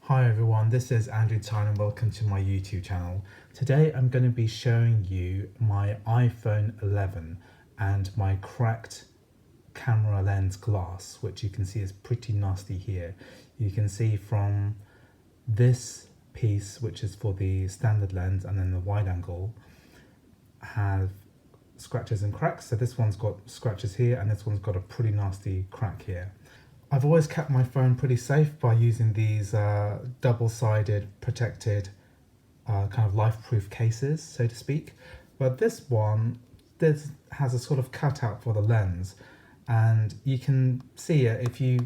Hi everyone, this is Andrew Tyne and welcome to my YouTube channel. Today I'm going to be showing you my iPhone 11 and my cracked camera lens glass, which you can see is pretty nasty here. You can see from this piece, which is for the standard lens, and then the wide angle, have scratches and cracks. So this one's got scratches here and this one's got a pretty nasty crack here. I've always kept my phone pretty safe by using these double-sided protected kind of life-proof cases, so to speak. But this one has a sort of cutout for the lens, and you can see it if you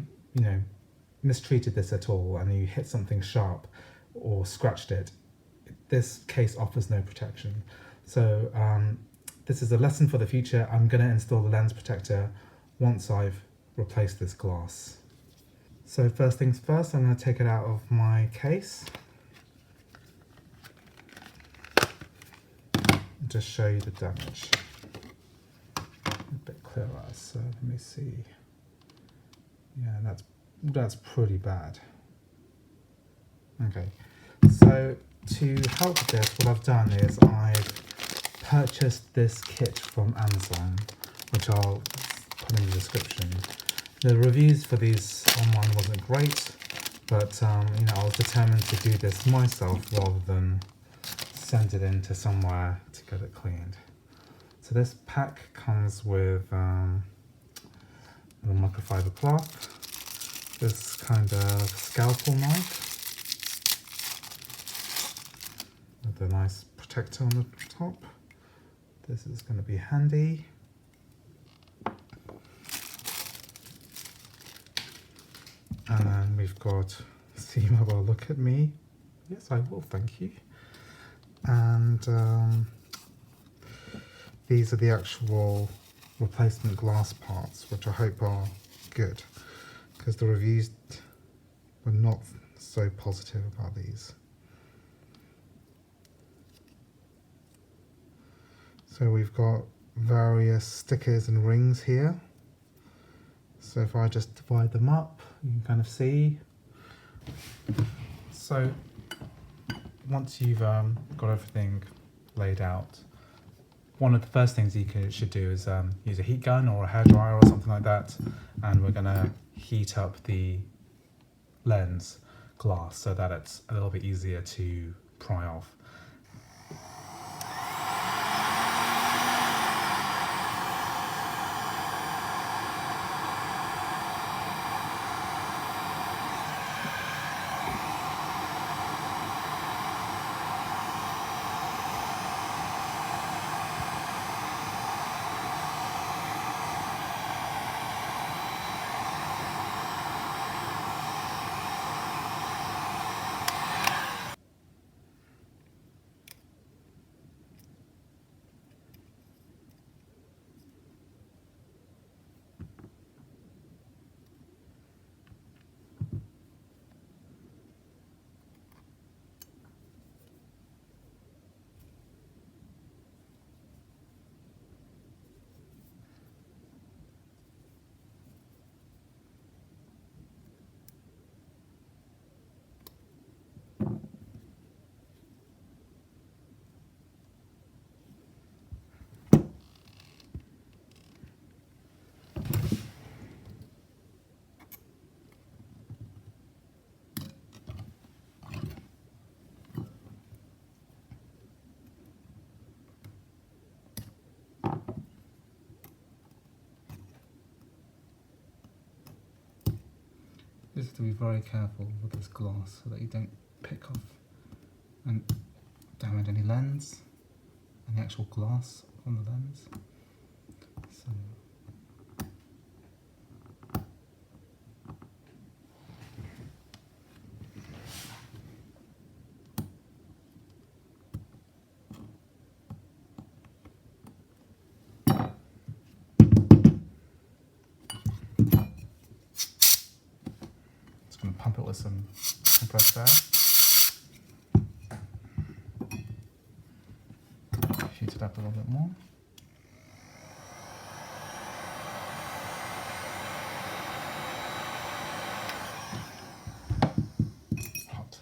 mistreated this at all and you hit something sharp or scratched it. This case offers no protection. So this is a lesson for the future. I'm going to install the lens protector once I've replace this glass. So first things first, I'm going to take it out of my case and just show you the damage a bit clearer. So let me see. Yeah, that's pretty bad. Okay, so to help with this, what I've done is I've purchased this kit from Amazon, which I'll put in the description. The reviews for these online wasn't great, but I was determined to do this myself rather than send it into somewhere to get it cleaned. So this pack comes with a microfiber cloth, this kind of scalpel knife with a nice protector on the top. This is going to be handy. And then we've got Cemobile, look at me. Yes, I will, thank you. And these are the actual replacement glass parts, which I hope are good, because the reviews were not so positive about these. So we've got various stickers and rings here. So if I just divide them up, you can kind of see. So once you've got everything laid out, one of the first things you should do is use a heat gun or a hairdryer or something like that, and we're going to heat up the lens glass so that it's a little bit easier to pry off. You have to be very careful with this glass so that you don't pick off and damage any lens and the actual glass on the lens. So just going to pump it with some compressed air. Heat it up a little bit more. Hot.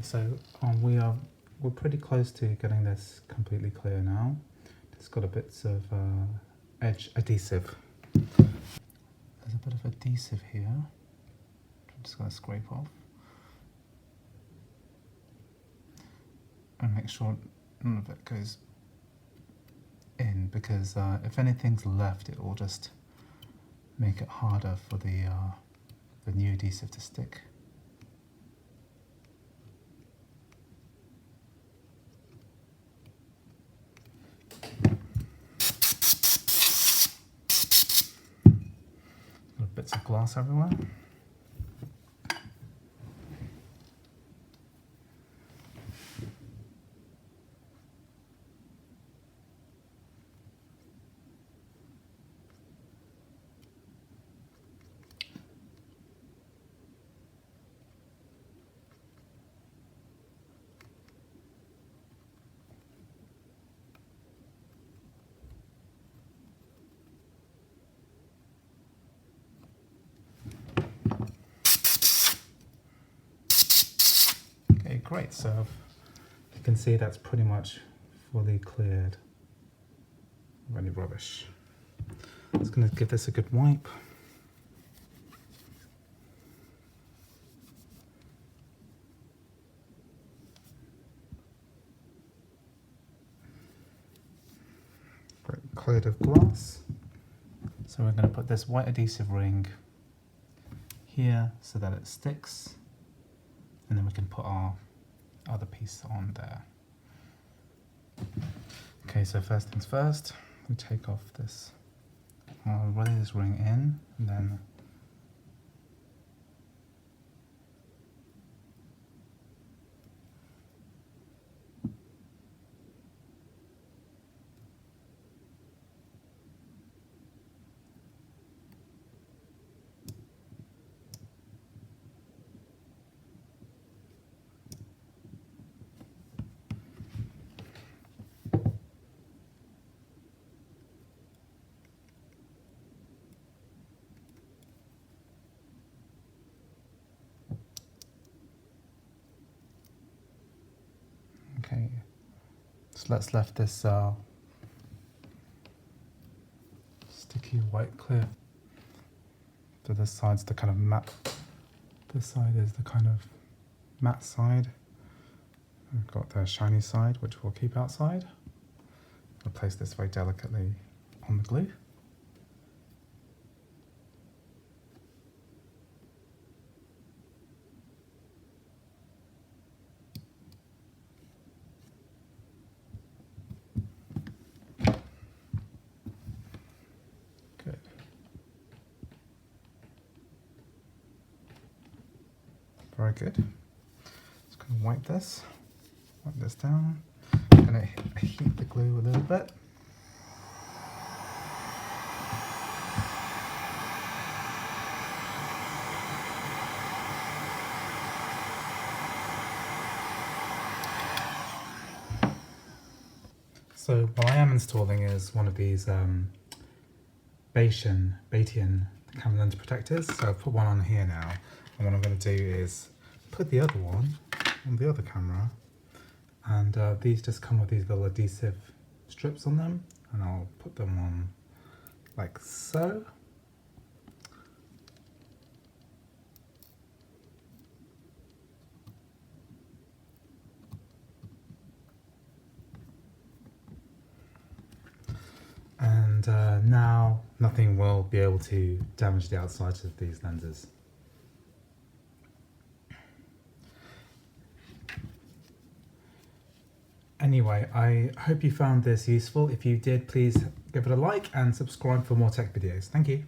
so we're pretty close to getting this completely clear now. It's got a bits of edge adhesive. There's a bit of adhesive here. I'm just going to scrape off and make sure none of it goes in, because if anything's left, it will just make it harder for the new adhesive to stick. Bits of glass everywhere. Great, so you can see that's pretty much fully cleared of any rubbish. I'm just going to give this a good wipe. Great, cleared of glass. So we're going to put this white adhesive ring here so that it sticks, and then we can put our other piece on there. Okay, so first things first, we take off this, I'll run this ring in, and then okay, so let's left this sticky white clear. So this side's the kind of matte, this side is the kind of matte side. We've got the shiny side, which we'll keep outside. We'll place this very delicately on the glue. Good. Very good. Just going to wipe this down. I'm going to heat the glue a little bit. So what I am installing is one of these Batian camera lens protectors. So I've put one on here now, and what I'm going to do is put the other one on the other camera, and these just come with these little adhesive strips on them, and I'll put them on like so. And now nothing will be able to damage the outsides of these lenses. Anyway, I hope you found this useful. If you did, please give it a like and subscribe for more tech videos. Thank you.